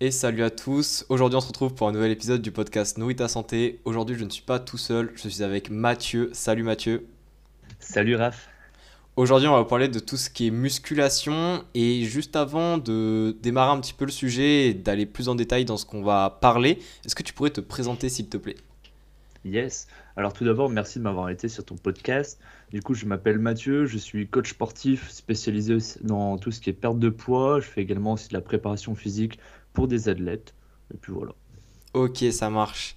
Et salut à tous, aujourd'hui on se retrouve pour un nouvel épisode du podcast Nourris ta santé. Aujourd'hui je ne suis pas tout seul, je suis avec Mathieu. Salut Mathieu. Salut Raph. Aujourd'hui on va parler de tout ce qui est musculation et juste avant de démarrer un petit peu le sujet et d'aller plus en détail dans ce qu'on va parler, est-ce que tu pourrais te présenter s'il te plaît? Yes. Alors tout d'abord, merci de m'avoir été sur ton podcast. Du coup, je m'appelle Mathieu, je suis coach sportif spécialisé aussi dans tout ce qui est perte de poids. Je fais également aussi de la préparation physique pour des athlètes. Et puis voilà. Ok, ça marche.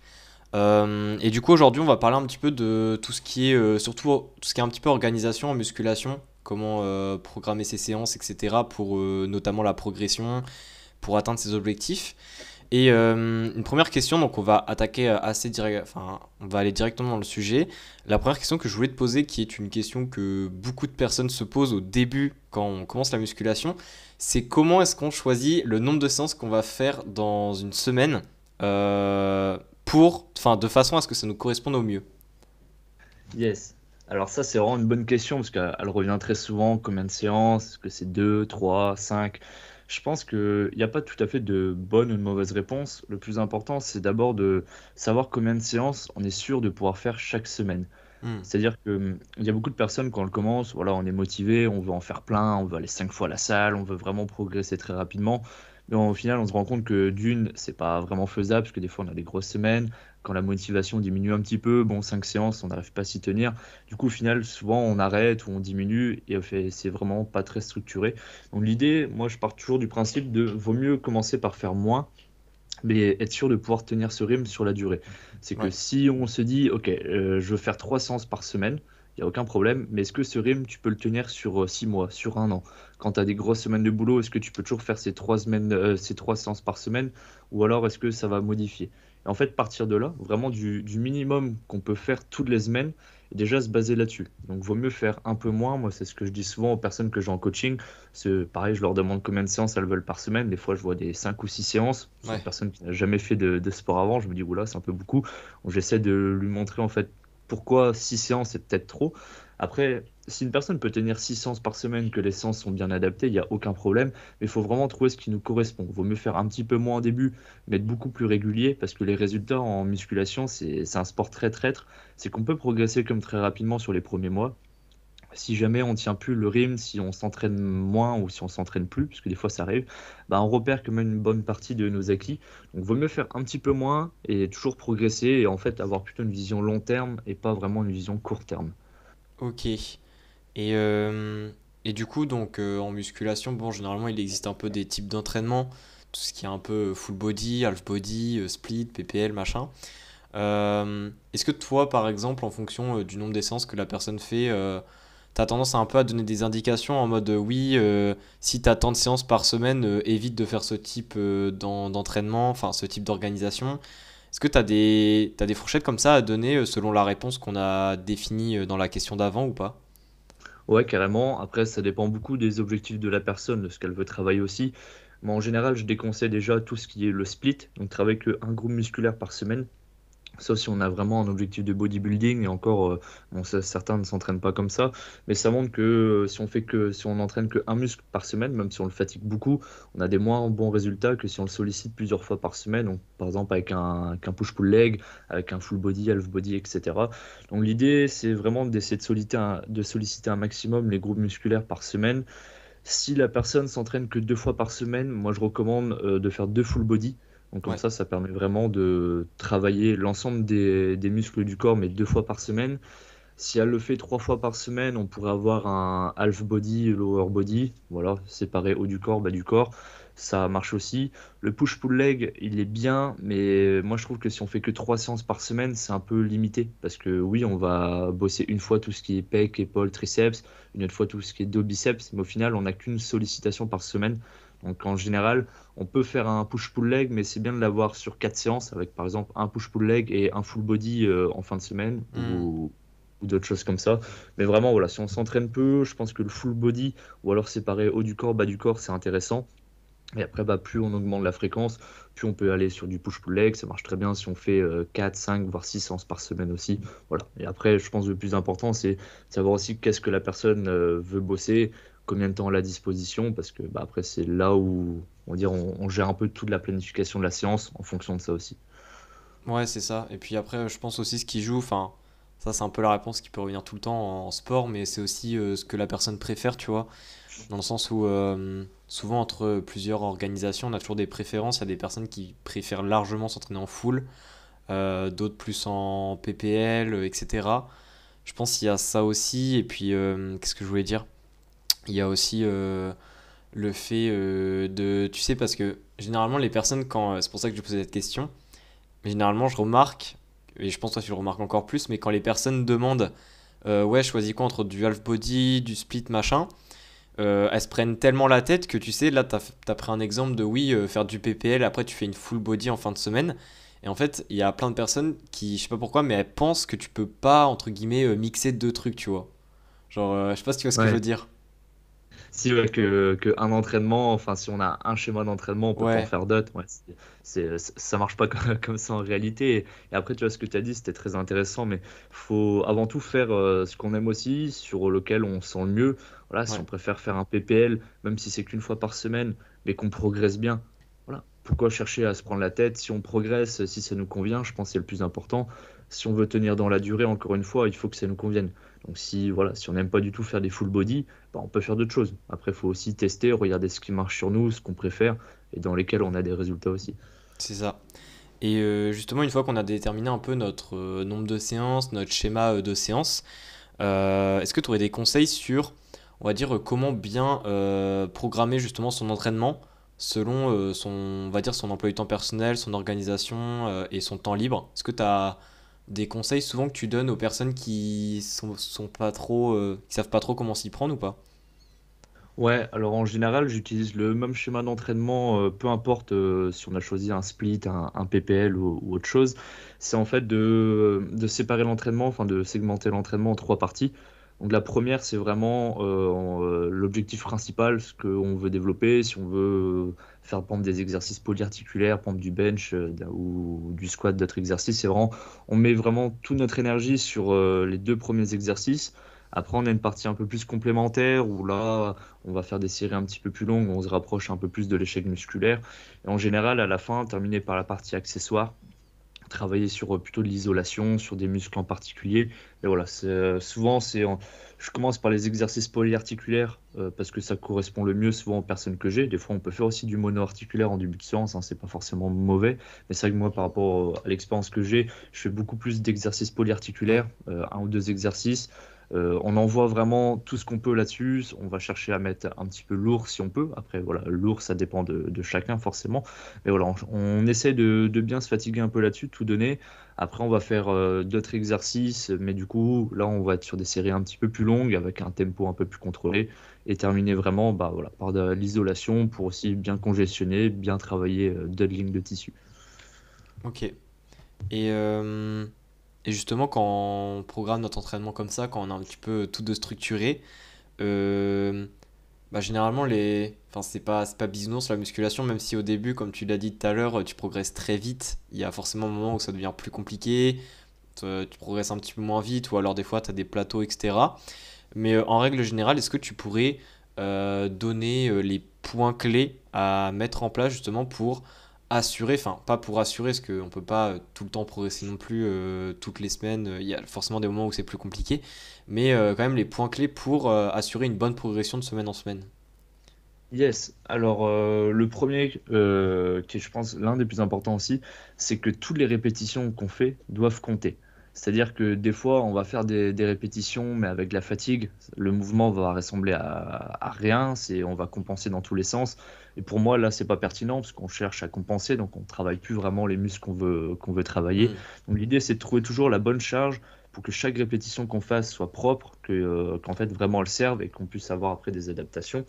Et du coup aujourd'hui on va parler un petit peu de tout ce qui est surtout tout ce qui est un petit peu organisation en musculation, comment programmer ses séances, etc. pour notamment la progression, pour atteindre ses objectifs. Et une première question, donc on va attaquer assez direct, enfin on va aller directement dans le sujet. La première question que je voulais te poser, qui est une question que beaucoup de personnes se posent au début quand on commence la musculation, c'est comment est-ce qu'on choisit le nombre de séances qu'on va faire dans une semaine enfin de façon à ce que ça nous corresponde au mieux. Yes. Alors ça, c'est vraiment une bonne question parce qu'elle revient très souvent. Combien de séances? Est-ce que c'est 2, 3, 5? Je pense qu'il n'y a pas tout à fait de bonne ou de mauvaise réponse. Le plus important, c'est d'abord de savoir combien de séances on est sûr de pouvoir faire chaque semaine. Hmm. C'est-à-dire que il y a beaucoup de personnes quand on le commence, voilà, on est motivé, on veut en faire plein, on veut aller 5 fois à la salle, on veut vraiment progresser très rapidement. Mais au final, on se rend compte que d'une, c'est pas vraiment faisable parce que des fois on a des grosses semaines. Quand la motivation diminue un petit peu, bon, 5 séances, on n'arrive pas à s'y tenir. Du coup, au final, souvent on arrête ou on diminue et c'est vraiment pas très structuré. Donc l'idée, moi, je pars toujours du principe de vaut mieux commencer par faire moins mais être sûr de pouvoir tenir ce rythme sur la durée. C'est que Ouais. si on se dit, OK, je veux faire 3 séances par semaine, il n'y a aucun problème, mais est-ce que ce rythme, tu peux le tenir sur 6 mois, sur un an? Quand tu as des grosses semaines de boulot, est-ce que tu peux toujours faire ces 3 séances par semaine, ou alors est-ce que ça va modifier? Et en fait, partir de là, vraiment du minimum qu'on peut faire toutes les semaines, et déjà se baser là-dessus. Donc, vaut mieux faire un peu moins. Moi, c'est ce que je dis souvent aux personnes que j'ai en coaching. Pareil, je leur demande combien de séances elles veulent par semaine. Des fois, je vois des 5 ou 6 séances. C'est une Ouais. personne qui n'a jamais fait de sport avant. Je me dis, oula, c'est un peu beaucoup. Donc, j'essaie de lui montrer en fait pourquoi 6 séances c'est peut-être trop. Après, si une personne peut tenir 6 séances par semaine, que les séances sont bien adaptées, il n'y a aucun problème. Mais il faut vraiment trouver ce qui nous correspond. Il vaut mieux faire un petit peu moins au début, mais être beaucoup plus régulier parce que les résultats en musculation, c'est un sport très traître. C'est qu'on peut progresser comme très rapidement sur les premiers mois si jamais on tient plus le rythme, si on s'entraîne moins ou si on s'entraîne plus, parce que des fois ça arrive, bah on repère quand même une bonne partie de nos acquis. Donc vaut mieux faire un petit peu moins et toujours progresser et en fait avoir plutôt une vision long terme et pas vraiment une vision court terme. Ok. Et du coup, donc en musculation, bon, généralement, il existe un peu des types d'entraînement, tout ce qui est un peu full body, half body, split, PPL, machin. Est-ce que toi, par exemple, en fonction du nombre d'essences que la personne fait, t'as tendance à un peu à donner des indications en mode oui, si t'as tant de séances par semaine, évite de faire ce type d'entraînement, enfin ce type d'organisation. Est-ce que t'as des fourchettes comme ça à donner selon la réponse qu'on a définie dans la question d'avant ou pas? Ouais, carrément. Après, ça dépend beaucoup des objectifs de la personne, de ce qu'elle veut travailler aussi. Mais en général, je déconseille déjà tout ce qui est le split, donc travailler qu'un groupe musculaire par semaine. Sauf si on a vraiment un objectif de bodybuilding, et encore, bon, certains ne s'entraînent pas comme ça, mais ça montre que si on n'entraîne qu'un muscle par semaine, même si on le fatigue beaucoup, on a des moins bons résultats que si on le sollicite plusieurs fois par semaine, donc par exemple qu'un push-pull leg, avec un full body, half body, etc. Donc l'idée, c'est vraiment d'essayer de solliciter un maximum les groupes musculaires par semaine. Si la personne s'entraîne que 2 fois par semaine, moi je recommande de faire 2 full body. Donc comme Ouais. ça permet vraiment de travailler l'ensemble des muscles du corps, mais 2 fois par semaine. Si elle le fait 3 fois par semaine, on pourrait avoir un half body, lower body, voilà, séparé haut du corps, bas du corps. Ça marche aussi. Le push-pull leg, il est bien, mais moi je trouve que si on fait que 3 séances par semaine, c'est un peu limité. Parce que oui, on va bosser une fois tout ce qui est pec, épaule, triceps, une autre fois tout ce qui est dos, biceps, mais au final, on n'a qu'une sollicitation par semaine. Donc en général, on peut faire un push-pull leg, mais c'est bien de l'avoir sur 4 séances, avec par exemple un push-pull leg et un full body en fin de semaine, Hmm. ou d'autres choses comme ça. Mais vraiment, voilà, si on s'entraîne peu, je pense que le full body, ou alors séparer haut du corps, bas du corps, c'est intéressant. Et après, bah, plus on augmente la fréquence, plus on peut aller sur du push-pull leg. Ça marche très bien si on fait 4, 5, voire 6 séances par semaine aussi. Voilà. Et après, je pense que le plus important, c'est de savoir aussi qu'est-ce que la personne veut bosser, combien de temps elle a à disposition, parce que bah, après, c'est là où on va dire, on gère un peu toute la planification de la séance en fonction de ça aussi. Ouais, c'est ça. Et puis après, je pense aussi ce qui joue, enfin, ça c'est un peu la réponse qui peut revenir tout le temps en sport, mais c'est aussi ce que la personne préfère, tu vois. Dans le sens où souvent entre plusieurs organisations, on a toujours des préférences. Il y a des personnes qui préfèrent largement s'entraîner en full, d'autres plus en PPL, etc. Je pense qu'il y a ça aussi. Et puis, qu'est-ce que je voulais dire? Il y a aussi le fait de... Tu sais, parce que généralement, les personnes, quand... c'est pour ça que je posais cette question. Mais généralement, je remarque, et je pense que toi tu le remarques encore plus, mais quand les personnes demandent ouais, je choisis quoi entre du half body, du split, machin, elles se prennent tellement la tête que tu sais, là t'as pris un exemple de oui, faire du PPL, après tu fais une full body en fin de semaine. Et en fait, il y a plein de personnes qui, je sais pas pourquoi, mais elles pensent que tu peux pas, entre guillemets, mixer deux trucs, tu vois. Genre, je sais pas si tu vois ce que je veux Ouais. dire. Si ouais, que un entraînement, enfin si on a un schéma d'entraînement, on peut pas en Ouais, faire d'autres. Ouais, ça marche pas comme ça en réalité. Et après, tu vois, ce que tu as dit, c'était très intéressant, mais faut avant tout faire ce qu'on aime aussi, sur lequel on se sent le mieux. Voilà, si ouais, on préfère faire un PPL, même si c'est qu'une fois par semaine, mais qu'on progresse bien. Voilà. Pourquoi chercher à se prendre la tête? Si on progresse, si ça nous convient, je pense que c'est le plus important. Si on veut tenir dans la durée, encore une fois, il faut que ça nous convienne. Donc si voilà, si on n'aime pas du tout faire des full body, bah, on peut faire d'autres choses. Après, il faut aussi tester, regarder ce qui marche sur nous, ce qu'on préfère et dans lesquels on a des résultats aussi. c'est ça. Et justement, une fois qu'on a déterminé un peu notre nombre de séances, notre schéma de séances, est-ce que tu aurais des conseils sur, on va dire, comment bien programmer justement son entraînement selon son, on va dire, son emploi du temps personnel, son organisation et son temps libre? Est-ce que tu as des conseils souvent que tu donnes aux personnes qui sont pas trop, qui savent pas trop comment s'y prendre ou pas? Ouais, alors en général, j'utilise le même schéma d'entraînement, peu importe si on a choisi un split, un PPL ou autre chose. C'est en fait de séparer l'entraînement, enfin de segmenter l'entraînement en trois parties. Donc la première, c'est vraiment l'objectif principal, ce qu'on veut développer. Si on veut faire par exemple des exercices polyarticulaires, par exemple du bench ou du squat, d'autres exercices, c'est vraiment, on met vraiment toute notre énergie sur les deux premiers exercices. Après, on a une partie un peu plus complémentaire où là, on va faire des séries un petit peu plus longues, on se rapproche un peu plus de l'échec musculaire. Et en général, à la fin, terminer par la partie accessoire, travailler sur plutôt de l'isolation, sur des muscles en particulier. Et voilà, souvent, je commence par les exercices polyarticulaires parce que ça correspond le mieux souvent aux personnes que j'ai. Des fois, on peut faire aussi du monoarticulaire en début de séance, hein, c'est pas forcément mauvais. Mais c'est vrai que moi, par rapport à l'expérience que j'ai, je fais beaucoup plus d'exercices Ouais, polyarticulaires, un ou deux exercices. On envoie vraiment tout ce qu'on peut là-dessus. On va chercher à mettre un petit peu lourd si on peut. Après, voilà, lourd, ça dépend de chacun forcément. Mais voilà, on essaie de bien se fatiguer un peu là-dessus, de tout donner. Après, on va faire d'autres exercices, mais du coup, là, on va être sur des séries un petit peu plus longues, avec un tempo un peu plus contrôlé, et terminer vraiment bah, voilà, par de l'isolation pour aussi bien congestionner, bien travailler d'autres lignes de tissu. ok. Et, euh, et justement, quand on programme notre entraînement comme ça, quand on a un petit peu tout de structuré, euh, bah, généralement, enfin, c'est pas bisounours la musculation, même si au début, comme tu l'as dit tout à l'heure, tu progresses très vite. Il y a forcément un moment où ça devient plus compliqué, tu progresses un petit peu moins vite, ou alors des fois, tu as des plateaux, etc. Mais en règle générale, est-ce que tu pourrais donner les points clés à mettre en place justement pour assurer, enfin pas pour assurer, parce qu'on ne peut pas tout le temps progresser non plus toutes les semaines, il y a forcément des moments où c'est plus compliqué, mais quand même les points clés pour assurer une bonne progression de semaine en semaine. Yes, alors le premier, qui est je pense l'un des plus importants aussi, c'est que toutes les répétitions qu'on fait doivent compter. C'est-à-dire que des fois, on va faire des répétitions, mais avec de la fatigue, le mouvement va ressembler à rien, on va compenser dans tous les sens. Et pour moi, là, c'est pas pertinent parce qu'on cherche à compenser, donc on travaille plus vraiment les muscles qu'on veut travailler. Hmm, Donc l'idée, c'est de trouver toujours la bonne charge pour que chaque répétition qu'on fasse soit propre, qu'en fait vraiment elle serve et qu'on puisse avoir après des adaptations.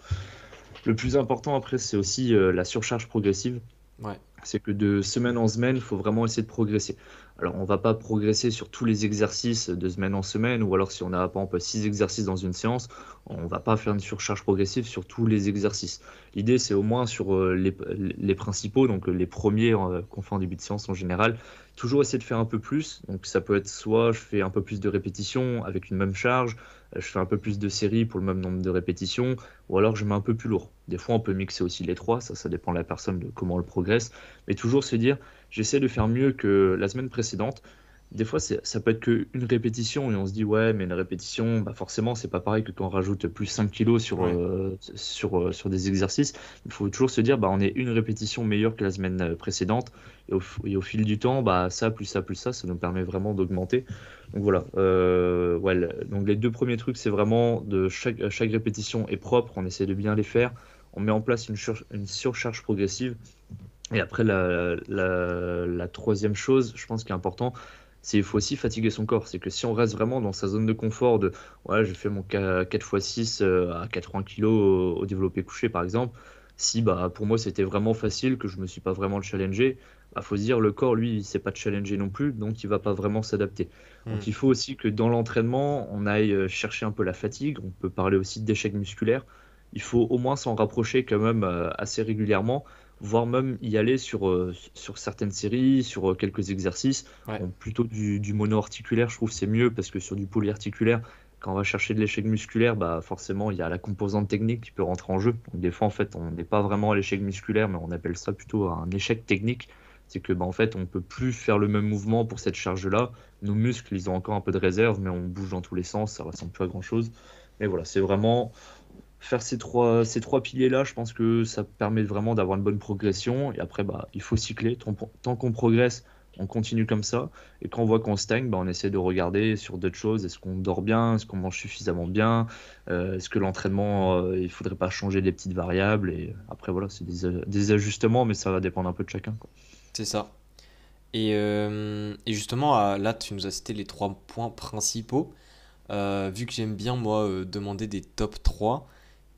Le plus important après, c'est aussi la surcharge progressive. ouais, c'est que de semaine en semaine, il faut vraiment essayer de progresser. Alors, on va pas progresser sur tous les exercices de semaine en semaine, ou alors si on a par exemple 6 exercices dans une séance, on va pas faire une surcharge progressive sur tous les exercices. L'idée, c'est au moins sur les principaux, donc les premiers qu'on fait en début de séance en général, toujours essayer de faire un peu plus. Donc, ça peut être soit je fais un peu plus de répétitions avec une même charge, je fais un peu plus de séries pour le même nombre de répétitions, ou alors je mets un peu plus lourd. Des fois, on peut mixer aussi les trois, ça dépend de la personne, de comment elle progresse. Mais toujours se dire, j'essaie de faire mieux que la semaine précédente. Des fois, ça peut être qu'une répétition et on se dit, ouais, mais une répétition, bah forcément, c'est pas pareil que quand on rajoute plus 5 kilos Ouais. sur des exercices. Il faut toujours se dire, bah, on est une répétition meilleure que la semaine précédente. Et au fil du temps, bah, ça, plus ça, plus ça nous permet vraiment d'augmenter. Donc voilà. Ouais, donc les deux premiers trucs, c'est vraiment de chaque répétition est propre, on essaie de bien les faire. On met en place une surcharge progressive. Et après, la troisième chose, je pense, qui est important, c'est qu'il faut aussi fatiguer son corps. C'est que si on reste vraiment dans sa zone de confort de ouais, j'ai fait mon 4x6 à 80 kilos au développé couché, par exemple, si bah, pour moi c'était vraiment facile, que je me suis pas vraiment challengé, bah, faut se dire le corps, lui, il s'est pas challengé non plus, donc il va pas vraiment s'adapter. Hmm. Donc il faut aussi que dans l'entraînement, on aille chercher un peu la fatigue. On peut parler aussi d'échec musculaire. Il faut au moins s'en rapprocher quand même assez régulièrement, voire même y aller sur certaines séries, sur quelques exercices. Ouais. Bon, plutôt du mono-articulaire, je trouve que c'est mieux parce que sur du polyarticulaire, quand on va chercher de l'échec musculaire, bah forcément, il y a la composante technique qui peut rentrer en jeu. Donc, des fois, en fait, on n'est pas vraiment à l'échec musculaire, mais on appelle ça plutôt un échec technique. C'est que, bah, en fait, on peut plus faire le même mouvement pour cette charge-là. Nos muscles, ils ont encore un peu de réserve, mais on bouge dans tous les sens, ça ressemble plus à grand-chose. Mais voilà, c'est vraiment faire ces trois piliers-là, je pense que ça permet vraiment d'avoir une bonne progression. Et après, bah, il faut cycler. Tant qu'on progresse, on continue comme ça. Et quand on voit qu'on stagne, bah, on essaie de regarder sur d'autres choses. Est-ce qu'on dort bien? Est-ce qu'on mange suffisamment bien? Est-ce que l'entraînement, il faudrait pas changer des petites variables? Et après, voilà, c'est des ajustements, mais ça va dépendre un peu de chacun, quoi. C'est ça. Et justement, là, tu nous as cité les trois points principaux. Vu que j'aime bien, moi, demander des top 3,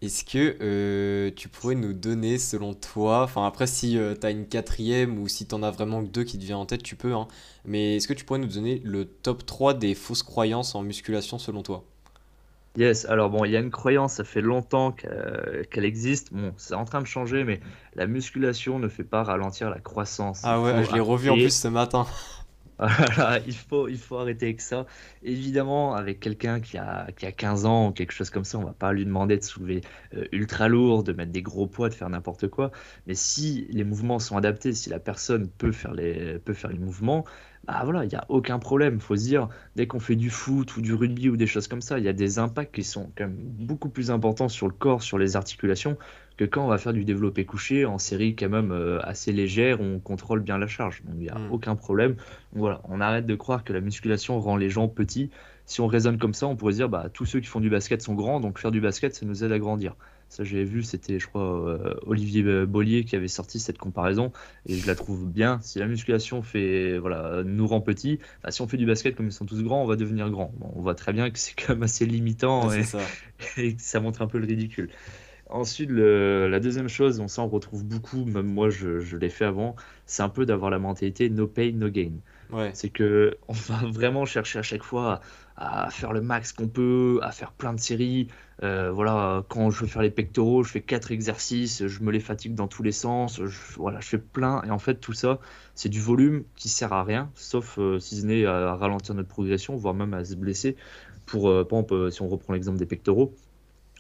est-ce que tu pourrais nous donner, selon toi, enfin après, si tu as une quatrième ou si tu en as vraiment que deux qui te viennent en tête, tu peux, hein, mais est-ce que tu pourrais nous donner le top 3 des fausses croyances en musculation selon toi? Yes, alors bon, il y a une croyance, ça fait longtemps qu'elle existe. Bon, c'est en train de changer, mais la musculation ne fait pas ralentir la croissance. Il Ah ouais, faut je l'ai revu en plus arrêter. ce matin. Voilà, il faut arrêter avec ça. Évidemment, avec quelqu'un qui a 15 ans ou quelque chose comme ça, on va pas lui demander de soulever ultra lourd, de mettre des gros poids, de faire n'importe quoi. Mais si les mouvements sont adaptés, si la personne peut faire les mouvements, bah voilà, il n'y a aucun problème. Faut se dire, dès qu'on fait du foot ou du rugby ou des choses comme ça, il y a des impacts qui sont quand même beaucoup plus importants sur le corps, sur les articulations, que quand on va faire du développé couché en série quand même assez légère, où on contrôle bien la charge. Donc il n'y a Hmm. aucun problème. Voilà, on arrête de croire que la musculation rend les gens petits. Si on raisonne comme ça, on pourrait se dire, bah, tous ceux qui font du basket sont grands, donc faire du basket, ça nous aide à grandir. Ça, j'ai vu, c'était, je crois, Olivier Bollier qui avait sorti cette comparaison, et je la trouve bien. Si la musculation voilà, nous rend petits, bah, si on fait du basket comme ils sont tous grands, on va devenir grand. Bon, on voit très bien que c'est quand même assez Ouais, limitant c'est et, ça. et que ça montre un peu le ridicule. Ensuite, la deuxième chose, ça on retrouve beaucoup, même moi je l'ai fait avant, c'est un peu d'avoir la mentalité no pain, no gain. Ouais. C'est que on va vraiment chercher à chaque fois à faire le max qu'on peut, à faire plein de séries. Voilà, quand je veux faire les pectoraux, je fais 4 exercices, je me les fatigue dans tous les sens. Voilà, je fais plein. Et en fait, tout ça, c'est du volume qui sert à rien, sauf si ce n'est à ralentir notre progression, voire même à se blesser. Par exemple, si on reprend l'exemple des pectoraux.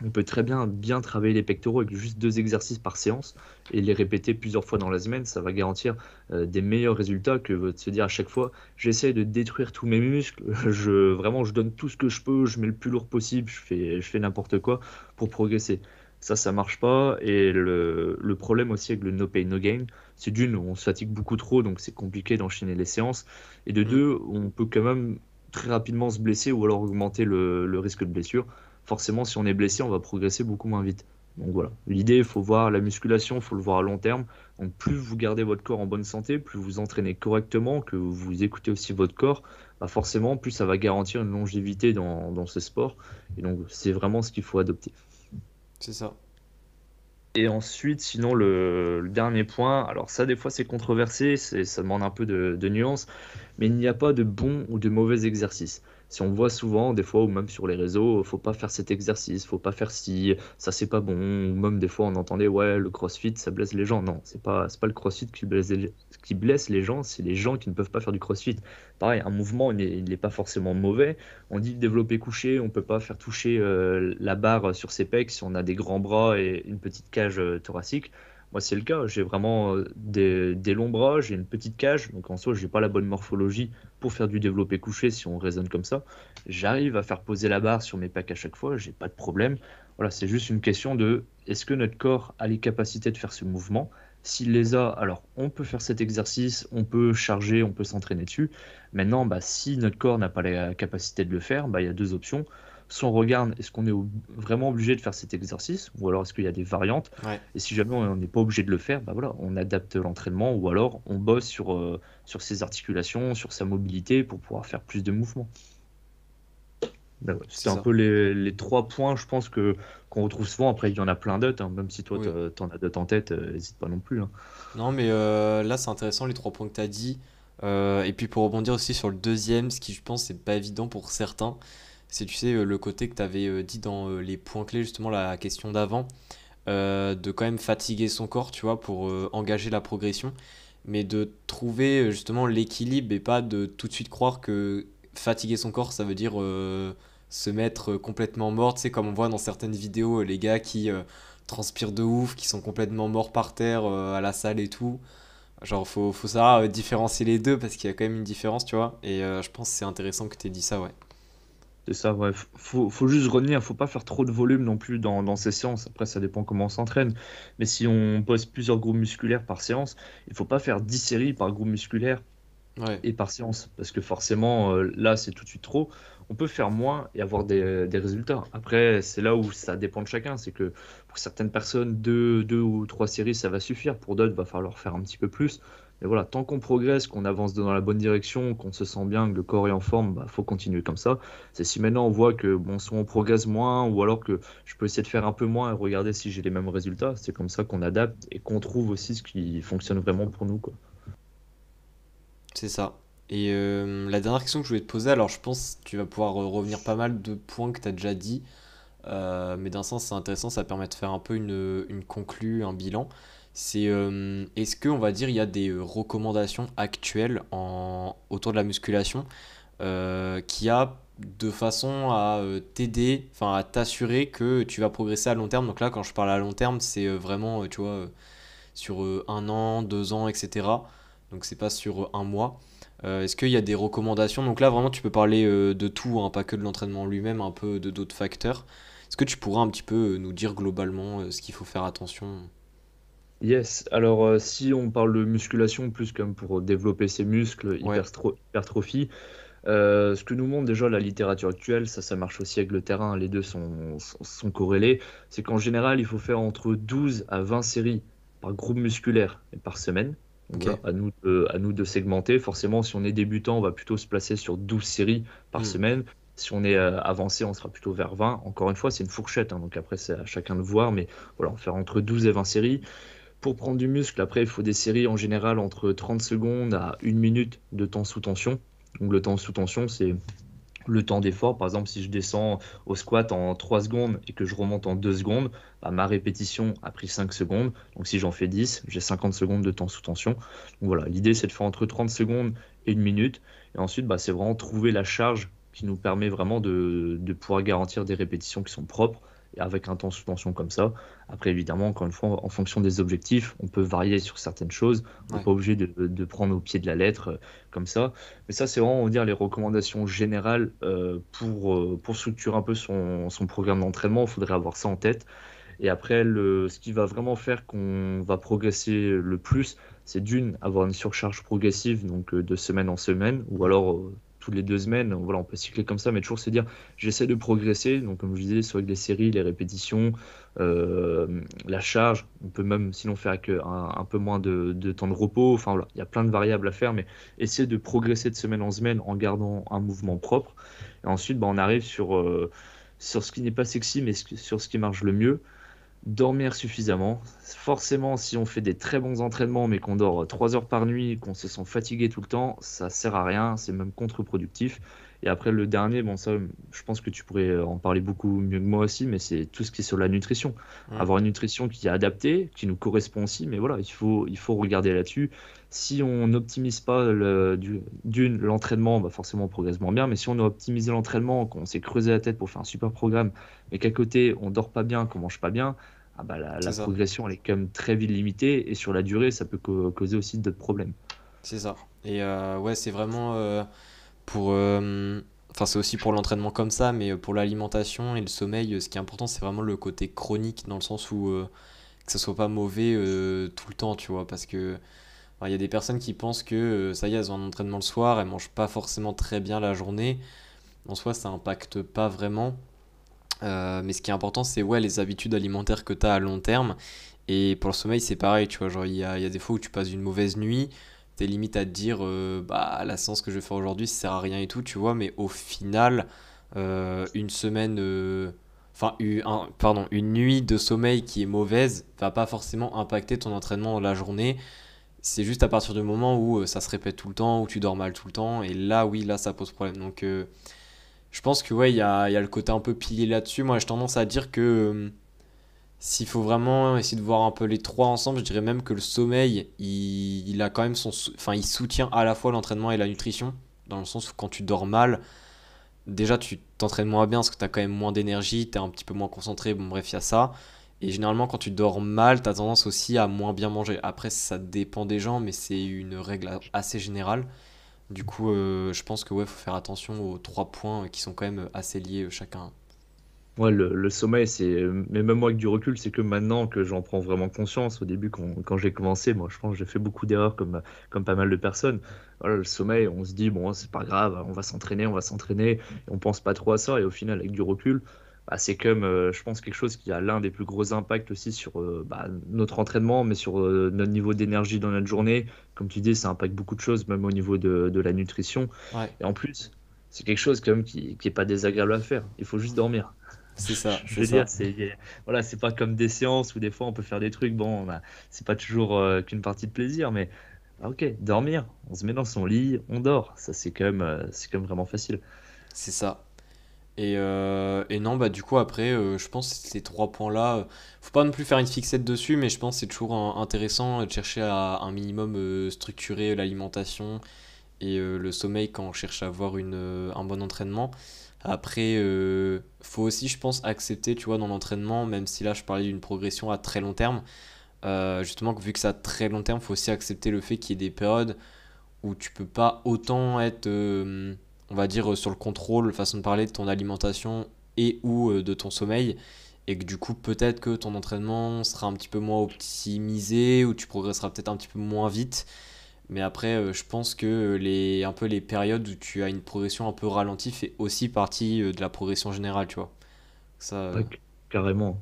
On peut très bien travailler les pectoraux avec juste 2 exercices par séance et les répéter plusieurs fois dans la semaine. Ça va garantir des meilleurs résultats que de se dire à chaque fois, j'essaie de détruire tous mes muscles, vraiment, je donne tout ce que je peux, je mets le plus lourd possible, je fais n'importe quoi pour progresser. Ça marche pas. Et le problème aussi avec le no pain, no gain, c'est d'une, on se fatigue beaucoup trop, donc c'est compliqué d'enchaîner les séances. Et de Hmm. deux, on peut quand même très rapidement se blesser ou alors augmenter le risque de blessure. Forcément, si on est blessé, on va progresser beaucoup moins vite. Donc voilà, l'idée, il faut voir la musculation, il faut le voir à long terme. Donc plus vous gardez votre corps en bonne santé, plus vous entraînez correctement, que vous écoutez aussi votre corps, bah forcément, plus ça va garantir une longévité dans ce sport. Et donc c'est vraiment ce qu'il faut adopter. C'est ça. Et ensuite, sinon, le dernier point, alors ça, des fois, c'est controversé, ça demande un peu de nuance, mais il n'y a pas de bon ou de mauvais exercice. Si on voit souvent, des fois, ou même sur les réseaux, faut pas faire cet exercice, faut pas faire ci, ça c'est pas bon, ou même des fois on entendait, ouais, le crossfit, ça blesse les gens. Non, c'est pas le crossfit qui blesse les gens, c'est les gens qui ne peuvent pas faire du crossfit. Pareil, un mouvement, il n'est pas forcément mauvais. On dit développer couché, on peut pas faire toucher la barre sur ses pecs si on a des grands bras et une petite cage thoracique. Moi, c'est le cas. J'ai vraiment des longs bras, j'ai une petite cage, donc en soi, j'ai pas la bonne morphologie pour faire du développé couché si on raisonne comme ça. J'arrive à faire poser la barre sur mes pecs à chaque fois, j'ai pas de problème. Voilà, c'est juste une question de est-ce que notre corps a les capacités de faire ce mouvement? S'il les a, alors on peut faire cet exercice, on peut charger, on peut s'entraîner dessus. Maintenant, bah, si notre corps n'a pas la capacité de le faire, bah, il y a deux options. Soit on regarde, est-ce qu'on est vraiment obligé de faire cet exercice, ou alors est-ce qu'il y a des variantes? Ouais. Et si jamais on n'est pas obligé de le faire, bah voilà, on adapte l'entraînement, ou alors on bosse sur ses articulations, sur sa mobilité pour pouvoir faire plus de mouvements. Bah ouais, C'est c'était un ça. peu les trois points, je pense, qu'on retrouve souvent. Après, il y en a plein d'autres, hein. Même si toi, Oui. t'en as d'autres en tête, n'hésite pas non plus, hein. Non, mais là, c'est intéressant les trois points que tu as dit. Et puis pour rebondir aussi sur le deuxième, ce qui, je pense, c'est pas évident pour certains, c'est, tu sais, le côté que tu avais dit dans les points clés, justement, la question d'avant, de quand même fatiguer son corps, tu vois, pour engager la progression, mais de trouver justement l'équilibre et pas de tout de suite croire que fatiguer son corps, ça veut dire se mettre complètement mort, tu sais, comme on voit dans certaines vidéos, les gars qui transpirent de ouf, qui sont complètement morts par terre à la salle et tout. Genre, faut savoir différencier les deux parce qu'il y a quand même une différence, tu vois, et je pense que c'est intéressant que tu aies dit ça, ouais. C'est ça, ouais. Faut juste retenir, faut pas faire trop de volume non plus dans ces séances. Après, ça dépend comment on s'entraîne. Mais si on pose plusieurs groupes musculaires par séance, il faut pas faire 10 séries par groupe musculaire Ouais, et par séance. Parce que forcément, là, c'est tout de suite trop. On peut faire moins et avoir des résultats. Après, c'est là où ça dépend de chacun. C'est que pour certaines personnes, deux ou trois séries, ça va suffire. Pour d'autres, il va falloir faire un petit peu plus. Mais voilà, tant qu'on progresse, qu'on avance dans la bonne direction, qu'on se sent bien, que le corps est en forme, bah, faut continuer comme ça. C'est si maintenant on voit que bon, soit on progresse moins, ou alors que je peux essayer de faire un peu moins et regarder si j'ai les mêmes résultats. C'est comme ça qu'on adapte et qu'on trouve aussi ce qui fonctionne vraiment pour nous, quoi. c'est ça. Et la dernière question que je voulais te poser, alors je pense que tu vas pouvoir revenir pas mal de points que tu as déjà dit, mais d'un sens c'est intéressant, ça permet de faire un peu une conclue, un bilan. C'est est-ce que on va dire il y a des recommandations actuelles autour de la musculation qui a de façon à t'aider, enfin à t'assurer que tu vas progresser à long terme. Donc là quand je parle à long terme c'est vraiment tu vois sur un an, 2 ans, etc. Donc c'est pas sur un mois. Est-ce qu'il y a des recommandations? Donc là vraiment tu peux parler de tout, hein, pas que de l'entraînement lui-même, un peu de d'autres facteurs. Est-ce que tu pourras un petit peu nous dire globalement ce qu'il faut faire attention? Yes, alors si on parle de musculation plus comme pour développer ses muscles, Ouais, hypertrophie, ce que nous montre déjà la littérature actuelle, ça marche aussi avec le terrain, les deux sont corrélés, c'est qu'en général, il faut faire entre 12 à 20 séries par groupe musculaire et par semaine. Donc ok. voilà, à nous de segmenter. Forcément, si on est débutant, on va plutôt se placer sur 12 séries par Hmm. semaine. Si on est avancé, on sera plutôt vers 20. Encore une fois, c'est une fourchette, hein, donc après, c'est à chacun de voir, mais voilà, on va faire entre 12 et 20 séries. Pour prendre du muscle, après, il faut des séries en général entre 30 secondes à 1 minute de temps sous tension. Donc le temps sous tension, c'est le temps d'effort. Par exemple, si je descends au squat en 3 secondes et que je remonte en 2 secondes, bah, ma répétition a pris 5 secondes. Donc si j'en fais 10, j'ai 50 secondes de temps sous tension. Donc voilà, l'idée c'est de faire entre 30 secondes et 1 minute. Et ensuite, bah, c'est vraiment trouver la charge qui nous permet vraiment de pouvoir garantir des répétitions qui sont propres et avec un temps sous tension comme ça. Après, évidemment, encore une fois, en fonction des objectifs, on peut varier sur certaines choses. On n'est Ouais. pas obligé de prendre au pied de la lettre comme ça. Mais ça, c'est vraiment, on va dire, les recommandations générales pour structurer un peu son programme d'entraînement. Il faudrait avoir ça en tête. Et après, ce qui va vraiment faire qu'on va progresser le plus, c'est d'une, avoir une surcharge progressive, donc de semaine en semaine, ou Hmm. alors toutes les 2 semaines. Voilà, on peut cycler comme ça, mais toujours se dire, j'essaie de progresser. Donc, comme je disais, soit avec les séries, les répétitions, la charge. On peut même, sinon, faire avec un peu moins de temps de repos. Enfin, voilà, il y a plein de variables à faire, mais essayer de progresser de semaine en semaine en gardant un mouvement propre. Et ensuite, bah, on arrive sur ce qui n'est pas sexy, mais sur ce qui marche le mieux. Dormir suffisamment. Forcément, si on fait des très bons entraînements, mais qu'on dort 3 heures par nuit, qu'on se sent fatigué tout le temps, ça sert à rien, c'est même contre-productif. Et après, le dernier, bon, ça, je pense que tu pourrais en parler beaucoup mieux que moi aussi, mais c'est tout ce qui est sur la nutrition. Mm. Avoir une nutrition qui est adaptée, qui nous correspond aussi, mais voilà, il faut regarder là-dessus. Si on n'optimise pas l'entraînement, bah forcément on progresse moins bien, mais si on a optimisé l'entraînement, qu'on s'est creusé la tête pour faire un super programme, mais qu'à côté on dort pas bien, qu'on mange pas bien, ah bah, C'est la ça. progression, elle est quand même très vite limitée et sur la durée, ça peut causer aussi d'autres problèmes. C'est ça. Et ouais, c'est vraiment pour. Enfin, c'est aussi pour l'entraînement comme ça, mais pour l'alimentation et le sommeil, ce qui est important, c'est vraiment le côté chronique, dans le sens où que ça soit pas mauvais tout le temps, tu vois. Parce que enfin, il y a des personnes qui pensent que ça y est, elles ont un entraînement le soir, elles mangent pas forcément très bien la journée. En soi, ça impacte pas vraiment. Mais ce qui est important, c'est ouais, les habitudes alimentaires que tu as à long terme. Et pour le sommeil, c'est pareil, tu vois. Genre, il y a des fois où tu passes une mauvaise nuit, t'es limite à te dire, bah, la séance que je vais faire aujourd'hui, ça sert à rien et tout, tu vois. Mais au final, une semaine, enfin, pardon, une nuit de sommeil qui est mauvaise va pas forcément impacter ton entraînement la journée. C'est juste à partir du moment où ça se répète tout le temps, où tu dors mal tout le temps. Et là, oui, là, ça pose problème. Donc, je pense que ouais, il y a le côté un peu pilier là-dessus. Moi, j'ai tendance à dire que s'il faut vraiment essayer de voir un peu les trois ensemble, je dirais même que le sommeil, il a quand même enfin, il soutient à la fois l'entraînement et la nutrition, dans le sens où quand tu dors mal, déjà tu t'entraînes moins bien parce que tu as quand même moins d'énergie, tu es un petit peu moins concentré, bon bref, il y a ça. Et généralement, quand tu dors mal, tu as tendance aussi à moins bien manger. Après, ça dépend des gens, mais c'est une règle assez générale. Du coup, je pense que ouais, faut faire attention aux trois points qui sont quand même assez liés chacun. Ouais, le sommeil, mais même moi avec du recul, c'est que maintenant que j'en prends vraiment conscience. Au début, quand j'ai commencé, moi, je pense que j'ai fait beaucoup d'erreurs comme pas mal de personnes. Voilà, le sommeil, on se dit, bon, c'est pas grave, on va s'entraîner, et on pense pas trop à ça. Et au final, avec du recul, bah, c'est comme, je pense, quelque chose qui a l'un des plus gros impacts aussi sur bah, notre entraînement, mais sur notre niveau d'énergie dans notre journée. Comme tu dis, ça impacte beaucoup de choses, même au niveau de la nutrition. Ouais, Et en plus, c'est quelque chose quand même qui est pas désagréable à faire. Il faut juste dormir. c'est ça, Je c'est veux dire, ça. voilà, c'est pas comme des séances où des fois on peut faire des trucs, bon, bah, c'est pas toujours qu'une partie de plaisir, mais ah, ok, dormir, on se met dans son lit, on dort, ça c'est quand même vraiment facile. C'est ça. Et non, bah du coup après, je pense que ces trois points-là, faut pas non plus faire une fixette dessus, mais je pense que c'est toujours intéressant de chercher à un minimum structurer l'alimentation et le sommeil quand on cherche à avoir un bon entraînement. Après, faut aussi, je pense, accepter, tu vois, dans l'entraînement, même si là je parlais d'une progression à très long terme, justement, vu que c'est à très long terme, faut aussi accepter le fait qu'il y ait des périodes où tu peux pas autant être, on va dire, sur le contrôle, façon de parler, de ton alimentation et ou de ton sommeil. Et que du coup, peut-être que ton entraînement sera un petit peu moins optimisé ou tu progresseras peut-être un petit peu moins vite. Mais après, je pense que un peu les périodes où tu as une progression un peu ralentie fait aussi partie de la progression générale, tu vois. Ça, Ouais, carrément.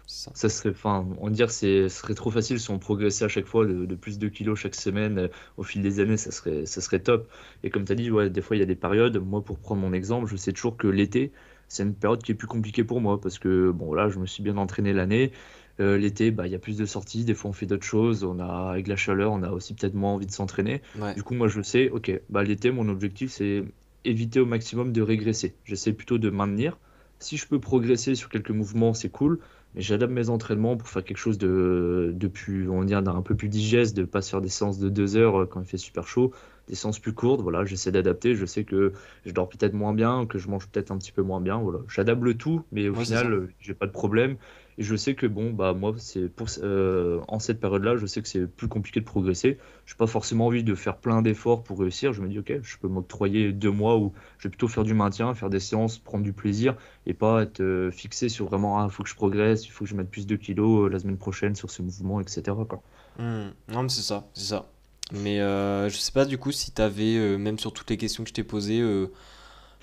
c'est ça. Ça serait, enfin, on va dire, ce serait trop facile si on progressait à chaque fois de plus de kilos chaque semaine. Au fil des années, ça serait top. Et comme tu as dit, ouais, des fois, il y a des périodes. Moi, pour prendre mon exemple, je sais toujours que l'été, c'est une période qui est plus compliquée pour moi parce que, bon, là, je me suis bien entraîné l'année. L'été, bah, il y a plus de sorties. Des fois, on fait d'autres choses. Avec la chaleur, on a aussi peut-être moins envie de s'entraîner. Ouais, Du coup, moi, je sais, ok, bah, l'été, mon objectif, c'est éviter au maximum de régresser. J'essaie plutôt de maintenir. Si je peux progresser sur quelques mouvements, c'est cool. Mais j'adapte mes entraînements pour faire quelque chose de plus, on va dire, d'un peu plus digeste, de pas se faire des séances de 2 heures quand il fait super chaud, des séances plus courtes. Voilà, j'essaie d'adapter. Je sais que je dors peut-être moins bien, que je mange peut-être un petit peu moins bien. Voilà, j'adapte le tout, mais au ouais, c'est ça. final, j'ai pas de problème. Et je sais que bon, bah moi, en cette période-là, je sais que c'est plus compliqué de progresser. Je n'ai pas forcément envie de faire plein d'efforts pour réussir. Je me dis, ok, je peux m'octroyer 2 mois où je vais plutôt faire du maintien, faire des séances, prendre du plaisir et pas être fixé sur vraiment, il faut que je progresse, il faut que je mette plus de kilos la semaine prochaine sur ce mouvement, etc., quoi. Non, mais c'est ça, c'est ça. Mais je sais pas du coup si t'avais, même sur toutes les questions que je t'ai posées,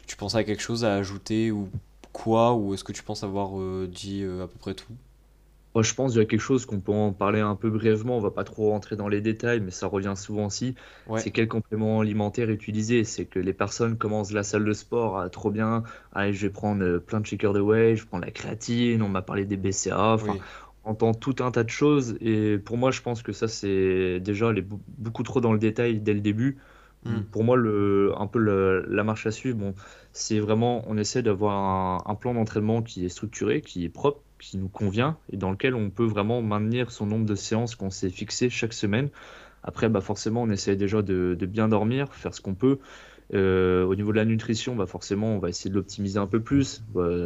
tu pensais à quelque chose à ajouter ou quoi, ou est-ce que tu penses avoir dit à peu près tout? Moi, je pense qu'il y a quelque chose qu'on peut en parler un peu brièvement, on va pas trop rentrer dans les détails, mais ça revient souvent aussi, Ouais, c'est quel complément alimentaire utiliser. C'est que les personnes commencent la salle de sport à trop bien, allez, je vais prendre plein de shakers de whey, je vais prendre la créatine, on m'a parlé des BCA, enfin, oui, entend tout un tas de choses et pour moi, je pense que ça, c'est déjà aller beaucoup trop dans le détail dès le début. Hmm. Pour moi, un peu la marche à suivre, bon, c'est vraiment, on essaie d'avoir un plan d'entraînement qui est structuré, qui est propre, qui nous convient et dans lequel on peut vraiment maintenir son nombre de séances qu'on s'est fixé chaque semaine. Après, bah forcément, on essaie déjà de bien dormir, faire ce qu'on peut. Au niveau de la nutrition, bah forcément, on va essayer de l'optimiser un peu plus.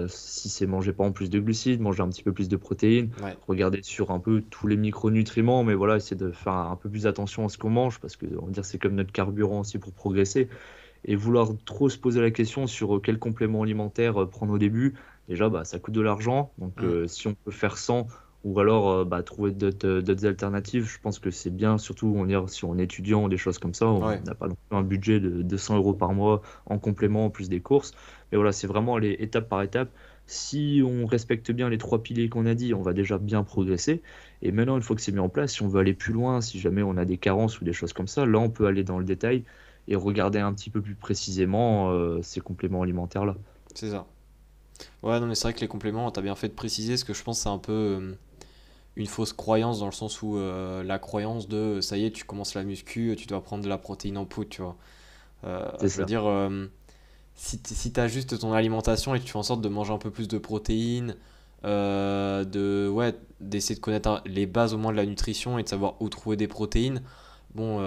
Si c'est manger par exemple plus de glucides, manger un petit peu plus de protéines, Ouais. regarder sur un peu tous les micronutriments, mais voilà, essayer de faire un peu plus attention à ce qu'on mange parce que on va dire c'est comme notre carburant aussi pour progresser. Et vouloir trop se poser la question sur quel complément alimentaire prendre au début, déjà, bah, ça coûte de l'argent. Donc, Hmm. si on peut faire sans, ou alors bah, trouver d'autres alternatives, je pense que c'est bien, surtout on va dire, si on est étudiant ou des choses comme ça, on Ouais. n'a pas non plus un budget de 200 euros par mois en complément, en plus des courses. Mais voilà, c'est vraiment aller étape par étape. Si on respecte bien les trois piliers qu'on a dit, on va déjà bien progresser. Et maintenant, une fois que c'est mis en place, si on veut aller plus loin, si jamais on a des carences ou des choses comme ça, là, on peut aller dans le détail et regarder un petit peu plus précisément ces compléments alimentaires-là. C'est ça. Ouais, non, mais c'est vrai que les compléments, t'as bien fait de préciser, parce que je pense que c'est un peu une fausse croyance dans le sens où la croyance de ça y est, tu commences la muscu, tu dois prendre de la protéine en poudre, tu vois. C'est Je veux ça. dire, si t'as juste ton alimentation et que tu fais en sorte de manger un peu plus de protéines, ouais, d'essayer de connaître les bases au moins de la nutrition et de savoir où trouver des protéines, bon,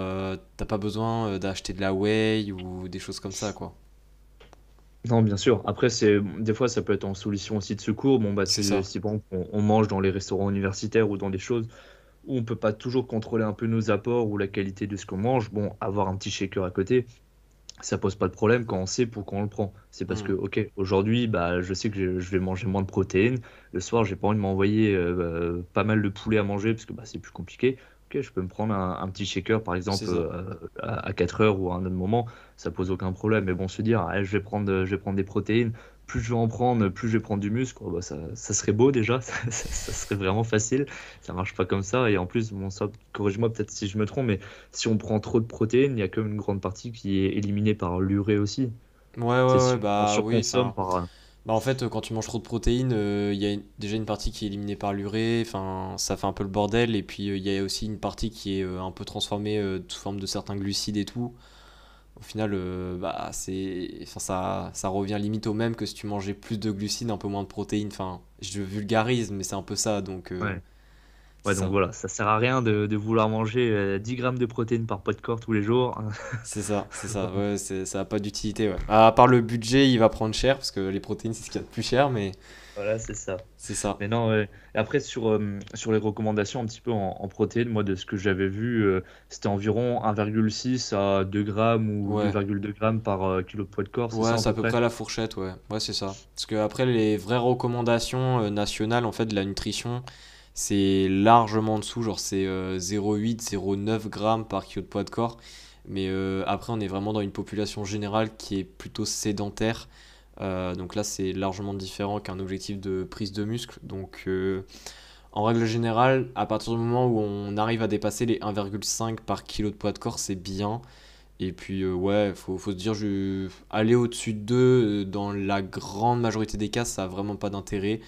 t'as pas besoin d'acheter de la whey ou des choses comme ça, quoi. Non, bien sûr. Après, des fois, ça peut être en solution aussi de secours. Bon, bah, C'est ça. si par exemple, on mange dans les restaurants universitaires ou dans des choses où on peut pas toujours contrôler un peu nos apports ou la qualité de ce qu'on mange, bon, avoir un petit shaker à côté, ça pose pas de problème quand on sait pourquoi on le prend. C'est parce que, Hmm. ok, aujourd'hui, bah, je sais que je vais manger moins de protéines. Le soir, j'ai pas envie de m'envoyer pas mal de poulet à manger parce que bah, c'est plus compliqué. Ok, je peux me prendre un petit shaker, par C'est exemple, ça. à 4 heures ou à un autre moment. Ça pose aucun problème. Mais bon, se dire, ah, je vais prendre des protéines. Plus je vais en prendre, plus je vais prendre du muscle. Oh, bah, ça serait beau déjà. Ça serait vraiment facile. Ça marche pas comme ça. Et en plus, bon, ça, corrige-moi peut-être si je me trompe, mais si on prend trop de protéines, il y a quand même une grande partie qui est éliminée par l'urée aussi. Ouais, ouais, C'est ouais, si on bah oui, surconsomme enfin. par. Bah en fait, quand tu manges trop de protéines, il y a déjà une partie qui est éliminée par l'urée, enfin, ça fait un peu le bordel, et puis il y a aussi une partie qui est un peu transformée sous forme de certains glucides et tout. Au final, bah, enfin, ça revient limite au même que si tu mangeais plus de glucides, un peu moins de protéines. Enfin, je vulgarise, mais c'est un peu ça, donc Ouais. Ouais, c'est donc ça. voilà, ça sert à rien de vouloir manger 10 grammes de protéines par pot de corps tous les jours. C'est ça, ouais, ça a pas d'utilité, ouais. À part le budget, il va prendre cher, parce que les protéines, c'est ce qu'il y a de plus cher, mais Voilà, c'est ça. c'est ça. Mais non, ouais. Et après, sur les recommandations un petit peu en protéines, moi, de ce que j'avais vu, c'était environ 1,6 à 2 grammes ou Ouais. 2,2 grammes par kilo de poids de corps, c'est Ouais, ça à c'est à peu peu près? près la fourchette, ouais. Ouais, c'est ça. Parce que après, les vraies recommandations nationales, en fait, de la nutrition, c'est largement en dessous. Genre, c'est 0,8, 0,9 grammes par kilo de poids de corps. Mais après, on est vraiment dans une population générale qui est plutôt sédentaire. Donc là, c'est largement différent qu'un objectif de prise de muscle. Donc, en règle générale, à partir du moment où on arrive à dépasser les 1,5 par kilo de poids de corps, c'est bien. Et puis, ouais, faut se dire, aller au-dessus de 2, dans la grande majorité des cas, ça a vraiment pas d'intérêt.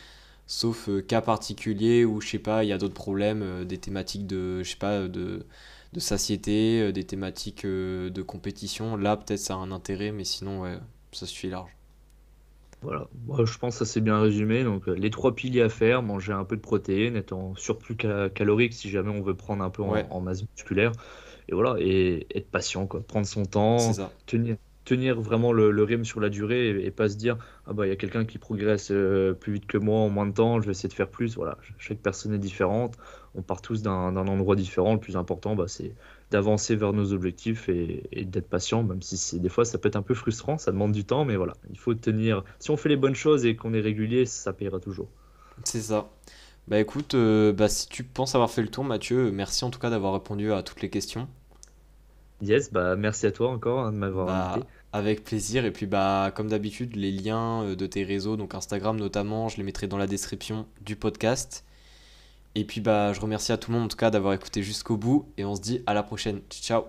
Sauf cas particulier où, je sais pas, il y a d'autres problèmes, des thématiques de, je sais pas, de satiété, des thématiques de compétition. Là, peut-être ça a un intérêt, mais sinon, ouais, ça suffit large. Voilà, moi, je pense que ça c'est bien résumé. Donc, les trois piliers à faire, manger un peu de protéines, être en surplus calorique si jamais on veut prendre un peu Ouais, en masse musculaire. Et voilà, et être patient, quoi. Prendre son c'est temps, ça. tenir vraiment le rythme sur la durée et pas se dire, ah bah, il y a quelqu'un qui progresse plus vite que moi en moins de temps, je vais essayer de faire plus. Voilà, chaque personne est différente. On part tous d'un endroit différent. Le plus important, bah, c'est d'avancer vers nos objectifs et d'être patient, même si des fois ça peut être un peu frustrant, ça demande du temps, mais voilà, il faut tenir. Si on fait les bonnes choses et qu'on est régulier, ça payera toujours. C'est ça. Bah écoute, bah, si tu penses avoir fait le tour, Mathieu, merci en tout cas d'avoir répondu à toutes les questions. Yes, bah merci à toi encore hein, de m'avoir invité. Bah, avec plaisir. Et puis, bah, comme d'habitude, les liens de tes réseaux, donc Instagram notamment, je les mettrai dans la description du podcast. Et puis, bah, je remercie à tout le monde en tout cas d'avoir écouté jusqu'au bout. Et on se dit à la prochaine. Ciao.